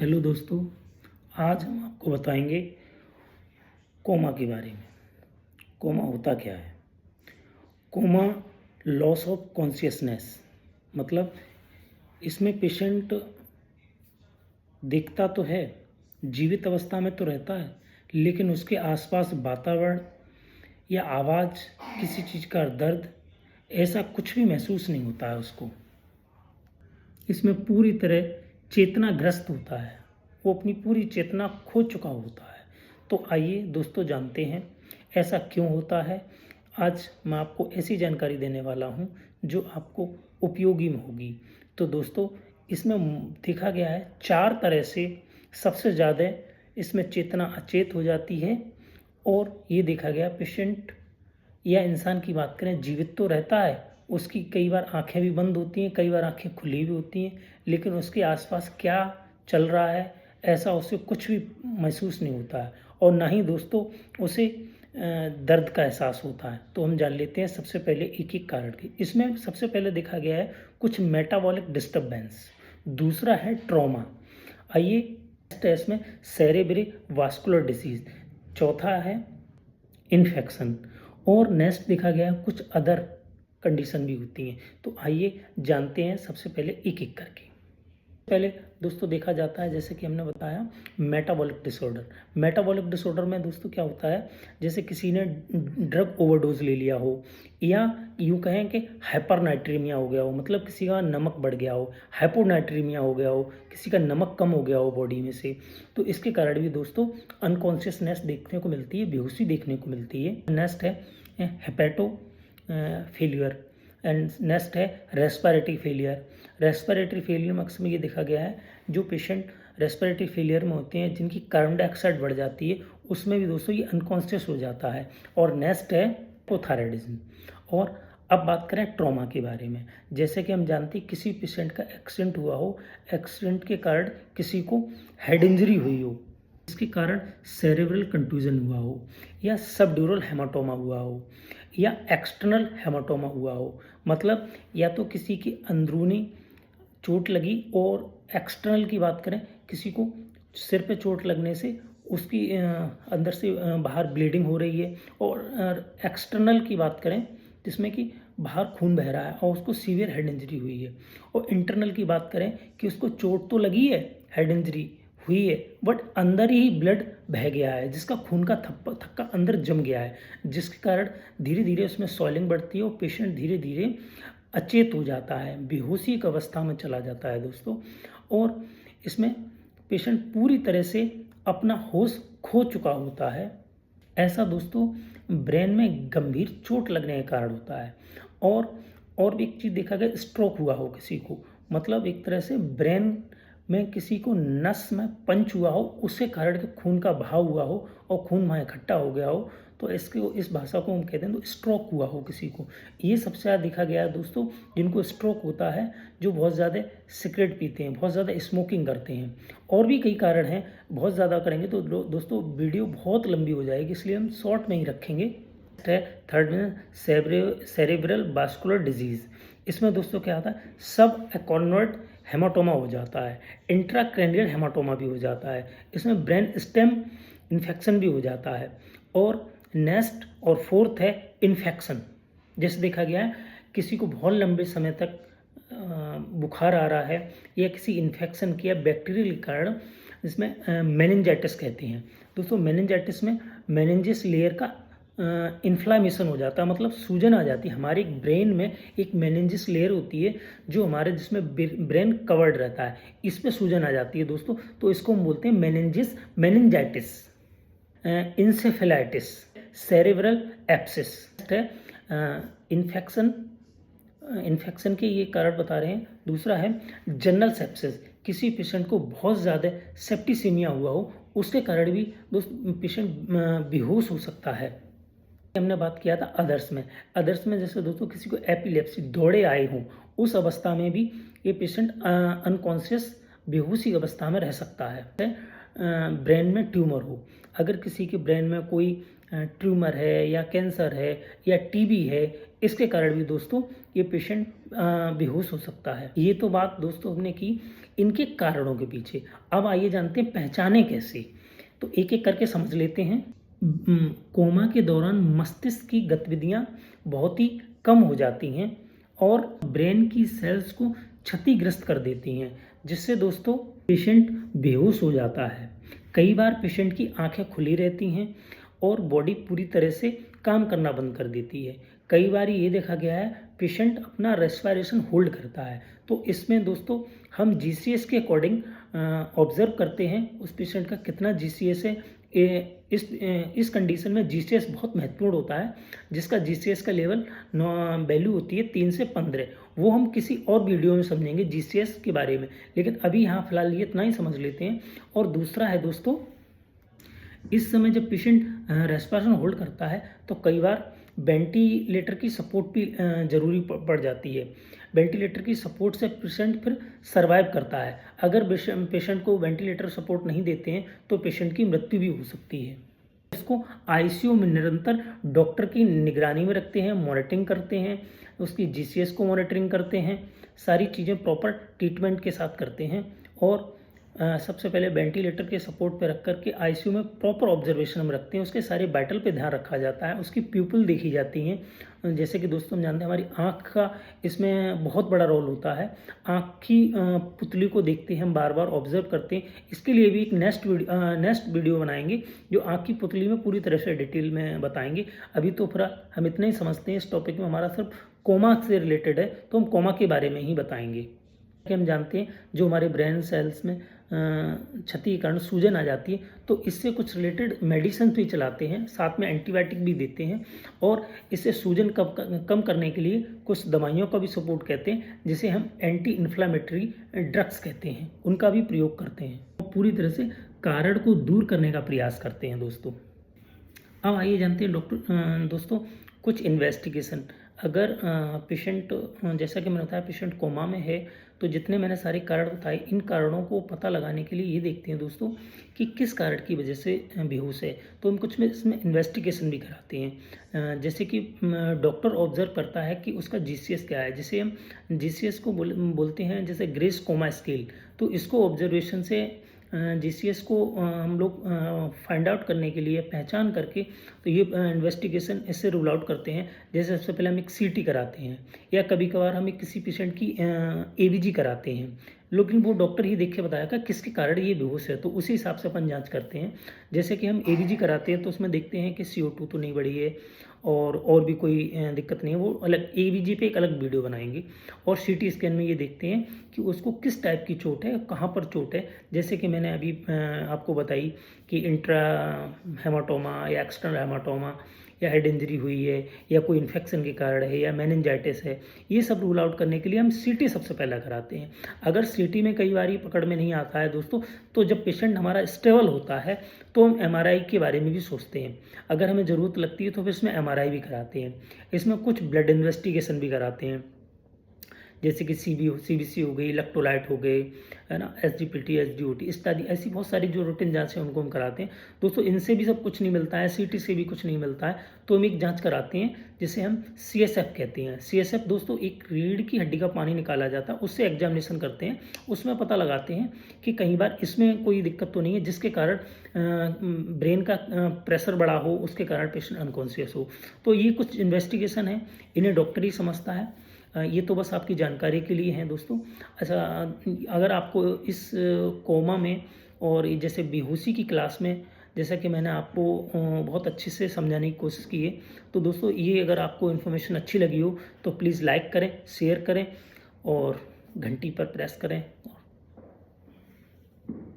Hello दोस्तों, आज हम आपको बताएंगे कोमा के बारे में। कोमा होता क्या है? कोमा लॉस ऑफ कॉन्शियसनेस, मतलब इसमें पेशेंट दिखता तो है, जीवित अवस्था में तो रहता है, लेकिन उसके आसपास वातावरण या आवाज़, किसी चीज़ का दर्द, ऐसा कुछ भी महसूस नहीं होता है उसको। इसमें पूरी तरह चेतनाग्रस्त होता है, वो अपनी पूरी चेतना खो चुका होता है। तो आइए दोस्तों जानते हैं ऐसा क्यों होता है। आज मैं आपको ऐसी जानकारी देने वाला हूं जो आपको उपयोगी में होगी। तो दोस्तों, इसमें देखा गया है 4 तरह से सबसे ज़्यादा इसमें चेतना अचेत हो जाती है। और ये देखा गया पेशेंट या इंसान की बात करें, जीवित तो रहता है, उसकी कई बार आंखें भी बंद होती हैं, कई बार आंखें खुली भी होती हैं, लेकिन उसके आसपास क्या चल रहा है ऐसा उसे कुछ भी महसूस नहीं होता है। और ना ही दोस्तों उसे दर्द का एहसास होता है। तो हम जान लेते हैं सबसे पहले एक एक कारण की। इसमें सबसे पहले देखा गया है कुछ मेटाबॉलिक डिस्टर्बेंस, दूसरा है ट्रॉमा, आइए इसमें सेरेब्री वास्कुलर डिसीज, चौथा है इन्फेक्शन, और नेक्स्ट देखा गया कुछ अदर कंडीशन भी होती हैं। तो आइए जानते हैं सबसे पहले एक एक करके। पहले दोस्तों देखा जाता है, जैसे कि हमने बताया, मेटाबॉलिक डिसऑर्डर। मेटाबॉलिक डिसऑर्डर में दोस्तों क्या होता है, जैसे किसी ने ड्रग ओवरडोज ले लिया हो, या यूँ कहें कि हाइपरनाइट्रीमिया हो गया हो, मतलब किसी का नमक बढ़ गया हो, हाइपोनाइट्रीमिया हो गया हो, किसी का नमक कम हो गया हो बॉडी में से, तो इसके कारण भी दोस्तों अनकॉन्शियसनेस देखने को मिलती है, बेहोशी देखने को मिलती है। नेक्स्ट है हेपेटो फेलियर, एंड नेक्स्ट है रेस्पिरेटरी फेलियर। रेस्पिरेटरी फेलियर में अक्सर में ये देखा गया है, जो पेशेंट रेस्पिरेटरी फेलियर में होते हैं, जिनकी कार्बन डाइऑक्साइड बढ़ जाती है, उसमें भी दोस्तों ये अनकॉन्शियस हो जाता है। और नेक्स्ट है हिपोथायराइडिज्म। और अब बात करें ट्रॉमा के बारे में, जैसे कि हम जानते हैं किसी पेशेंट का एक्सीडेंट हुआ हो, एक्सीडेंट के कारण किसी को हेड इंजरी हुई हो, इसके कारण सेरेब्रल कंट्यूजन हुआ हो, या सबड्यूरल हेमाटोमा हुआ हो, या एक्सटर्नल हेमाटोमा हुआ हो, मतलब या तो किसी की अंदरूनी चोट लगी, और एक्सटर्नल की बात करें, किसी को सिर पे चोट लगने से उसकी अंदर से बाहर ब्लीडिंग हो रही है, और एक्सटर्नल की बात करें जिसमें कि बाहर खून बह रहा है और उसको सीवियर हेड इंजरी हुई है। और इंटरनल की बात करें कि उसको चोट तो लगी है, हेड इंजरी हुई है, बट अंदर ही ब्लड बह गया है, जिसका खून का थक्का अंदर जम गया है, जिसके कारण धीरे धीरे उसमें स्वेलिंग बढ़ती है और पेशेंट धीरे धीरे अचेत हो जाता है, बेहोशी की अवस्था में चला जाता है दोस्तों। और इसमें पेशेंट पूरी तरह से अपना होश खो चुका होता है। ऐसा दोस्तों ब्रेन में गंभीर चोट लगने के कारण होता है। और भी एक चीज़ देखा गया, स्ट्रोक हुआ हो किसी को, मतलब एक तरह से ब्रेन में किसी को नस में पंच हुआ हो, उसके कारण के खून का बहाव हुआ हो और खून वहाँ इकट्ठा हो गया हो, तो इस भाषा को हम कहते हैं तो स्ट्रोक हुआ हो किसी को। ये सबसे ज़्यादा देखा गया है दोस्तों, जिनको स्ट्रोक होता है, जो बहुत ज़्यादा सिगरेट पीते हैं, बहुत ज़्यादा स्मोकिंग करते हैं। और भी कई कारण हैं, बहुत ज़्यादा करेंगे तो दोस्तों वीडियो बहुत लंबी हो जाएगी, इसलिए हम शॉर्ट में ही रखेंगे। थर्ड में सेरेब्रल वास्कुलर डिजीज़। इसमें दोस्तों क्या आता है, सब एक्नोइड हेमाटोमा हो जाता है, इंट्राक्रैनियल हेमाटोमा भी हो जाता है, इसमें ब्रेन स्टेम इन्फेक्शन भी हो जाता है। और नेक्स्ट और फोर्थ है इन्फेक्शन। जैसे देखा गया है किसी को बहुत लंबे समय तक बुखार आ रहा है, या किसी इन्फेक्शन की या बैक्टीरियल के कारण, जिसमें मेनिंजाइटिस कहते हैं दोस्तों। मेनिंजाइटिस में मेनिंजिस लेयर का इन्फ्लामेशन हो जाता है, मतलब सूजन आ जाती है। हमारे ब्रेन में एक मेनिंजिस लेयर होती है जो हमारे, जिसमें ब्रेन कवर्ड रहता है, इसमें सूजन आ जाती है दोस्तों, तो इसको हम बोलते हैं मेनिंजाइटिस। इंसेफेलाइटिस, सेरेब्रल एब्सिस है। इन्फेक्शन के ये कारण बता रहे हैं। दूसरा है जनरल सेप्सिस, किसी पेशेंट को बहुत ज़्यादा सेप्टिसीमिया हुआ हो, उसके कारण भी दोस्त पेशेंट बेहोश हो सकता है। हमने बात किया था अदर्स में जैसे दोस्तों किसी को एपिलेप्सी, दौड़े आए हों, उस अवस्था में भी ये पेशेंट अनकॉन्शियस बेहोशी अवस्था में रह सकता है। ब्रेन में ट्यूमर हो, अगर किसी के ब्रेन में कोई ट्यूमर है, या कैंसर है, या टीबी है, इसके कारण भी दोस्तों ये पेशेंट बेहोश हो सकता है। ये तो बात दोस्तों हमने की इनके कारणों के पीछे। अब आइए जानते हैं पहचाने कैसे। तो एक एक करके समझ लेते हैं। कोमा के दौरान मस्तिष्क की गतिविधियां बहुत ही कम हो जाती हैं और ब्रेन की सेल्स को क्षतिग्रस्त कर देती हैं, जिससे दोस्तों पेशेंट बेहोश हो जाता है। कई बार पेशेंट की आंखें खुली रहती हैं और बॉडी पूरी तरह से काम करना बंद कर देती है। कई बार ये देखा गया है पेशेंट अपना रेस्पिरेशन होल्ड करता है। तो इसमें दोस्तों हम जीसीएस के अकॉर्डिंग ऑब्जर्व करते हैं उस पेशेंट का कितना जीसीएस है। इस कंडीशन में जीसीएस बहुत महत्वपूर्ण होता है, जिसका जीसीएस का लेवल वैल्यू होती है 3 से 15। वो हम किसी और वीडियो में समझेंगे जीसीएस के बारे में, लेकिन अभी यहाँ फिलहाल ये इतना ही समझ लेते हैं। और दूसरा है दोस्तों, इस समय जब पेशेंट रेस्पिरेशन होल्ड करता है तो कई बार वेंटिलेटर की सपोर्ट भी ज़रूरी पड़ जाती है। वेंटिलेटर की सपोर्ट से पेशेंट फिर सर्वाइव करता है। अगर पेशेंट को वेंटिलेटर सपोर्ट नहीं देते हैं तो पेशेंट की मृत्यु भी हो सकती है। इसको आईसीयू में निरंतर डॉक्टर की निगरानी में रखते हैं, मॉनिटरिंग करते हैं, उसकी जीसीएस को मॉनिटरिंग करते हैं, सारी चीज़ें प्रॉपर ट्रीटमेंट के साथ करते हैं। और सबसे पहले वेंटिलेटर के सपोर्ट पे रख करके आईसीयू में प्रॉपर ऑब्जर्वेशन में रखते हैं। उसके सारे वाइटल पे ध्यान रखा जाता है, उसकी प्यूपिल देखी जाती हैं। जैसे कि दोस्तों हम जानते हैं हमारी आँख का इसमें बहुत बड़ा रोल होता है। आँख की पुतली को देखते हैं, हम बार बार ऑब्जर्व करते हैं। इसके लिए भी एक नेक्स्ट वीडियो बनाएंगे जो आँख की पुतली में पूरी तरह से डिटेल में बताएंगे। अभी तो फिर हम इतना ही समझते हैं, इस टॉपिक में हमारा सिर्फ कोमा से रिलेटेड है तो हम कोमा के बारे में ही बताएंगे। कि हम जानते हैं जो हमारे ब्रेन सेल्स में क्षति के कारण सूजन आ जाती है तो इससे कुछ रिलेटेड मेडिसिन भी चलाते हैं, साथ में एंटीबायोटिक भी देते हैं। और इससे सूजन कम करने के लिए कुछ दवाइयों का भी सपोर्ट कहते हैं, जिसे हम एंटी इन्फ्लामेटरी ड्रग्स कहते हैं, उनका भी प्रयोग करते हैं। पूरी तरह से कारण को दूर करने का प्रयास करते हैं दोस्तों। अब आइए जानते हैं दोस्तों कुछ इन्वेस्टिगेशन। अगर पेशेंट, जैसा कि मैंने बताया, पेशेंट कोमा में है तो जितने मैंने सारे कारण बताए, इन कारणों को पता लगाने के लिए ये देखते हैं दोस्तों कि किस कारण की वजह से बेहोश है। तो हम कुछ में इसमें इन्वेस्टिगेशन भी कराते हैं। जैसे कि डॉक्टर ऑब्जर्व करता है कि उसका जीसीएस क्या है, जिसे हम जीसीएस को बोलते हैं जैसे ग्रेस कोमा स्केल। तो इसको ऑब्जर्वेशन से जीसीएस को हम लोग फाइंड आउट करने के लिए पहचान करके तो ये इन्वेस्टिगेशन इससे रूल आउट करते हैं। जैसे सबसे पहले हम एक सीटी कराते हैं या कभी कभार हम एक किसी पेशेंट की एवीजी कराते हैं, लेकिन वो डॉक्टर ही देख के बताएगा किसके कारण ये बेहोश है, तो उसी हिसाब से अपन जांच करते हैं। जैसे कि हम एवीजी कराते हैं तो उसमें देखते हैं कि CO2 तो नहीं बढ़ी है और भी कोई दिक्कत नहीं है। वो अलग एवीजी पे एक अलग वीडियो बनाएंगे। और सीटी स्कैन में ये देखते हैं कि उसको किस टाइप की चोट है, कहाँ पर चोट है। जैसे कि मैंने अभी आपको बताई कि इंट्रा हेमाटोमा या एक्सटर्नल हेमाटोमा या हेड इंजरी हुई है या कोई इन्फेक्शन के कारण है या मेनिंजाइटिस है, ये सब रूल आउट करने के लिए हम सीटी सबसे पहला कराते हैं। अगर सीटी में कई बार पकड़ में नहीं आता है दोस्तों, तो जब पेशेंट हमारा स्टेबल होता है तो हम MRI के बारे में भी सोचते हैं। अगर हमें ज़रूरत लगती है तो फिर इसमें MRI भी कराते हैं। इसमें कुछ ब्लड इन्वेस्टिगेशन भी कराते हैं, जैसे कि CBC हो गई, इलेक्ट्रोलाइट हो गए, है ना, SGPT, SGOT इत्यादि, ऐसी बहुत सारी जो रूटीन जांच है उनको हम कराते हैं। दोस्तों इनसे भी सब कुछ नहीं मिलता है, CT से भी कुछ नहीं मिलता है, तो हम एक जांच कराते हैं जिसे हम CSF कहते हैं। CSF दोस्तों एक रीढ़ की हड्डी का पानी निकाला जाता है, उससे एग्जामिनेशन करते हैं, उसमें पता लगाते हैं कि कई बार इसमें कोई दिक्कत तो नहीं है जिसके कारण ब्रेन का प्रेशर बढ़ा हो, उसके कारण पेशेंट अनकॉन्शियस हो। तो ये कुछ इन्वेस्टिगेशन है, इन्हें डॉक्टर ही समझता है। ये तो बस आपकी जानकारी के लिए हैं दोस्तों। अच्छा, अगर आपको इस कोमा में और जैसे बेहोशी की क्लास में, जैसा कि मैंने आपको बहुत अच्छे से समझाने की कोशिश की है, तो दोस्तों ये अगर आपको इन्फॉर्मेशन अच्छी लगी हो तो प्लीज़ लाइक करें, शेयर करें और घंटी पर प्रेस करें।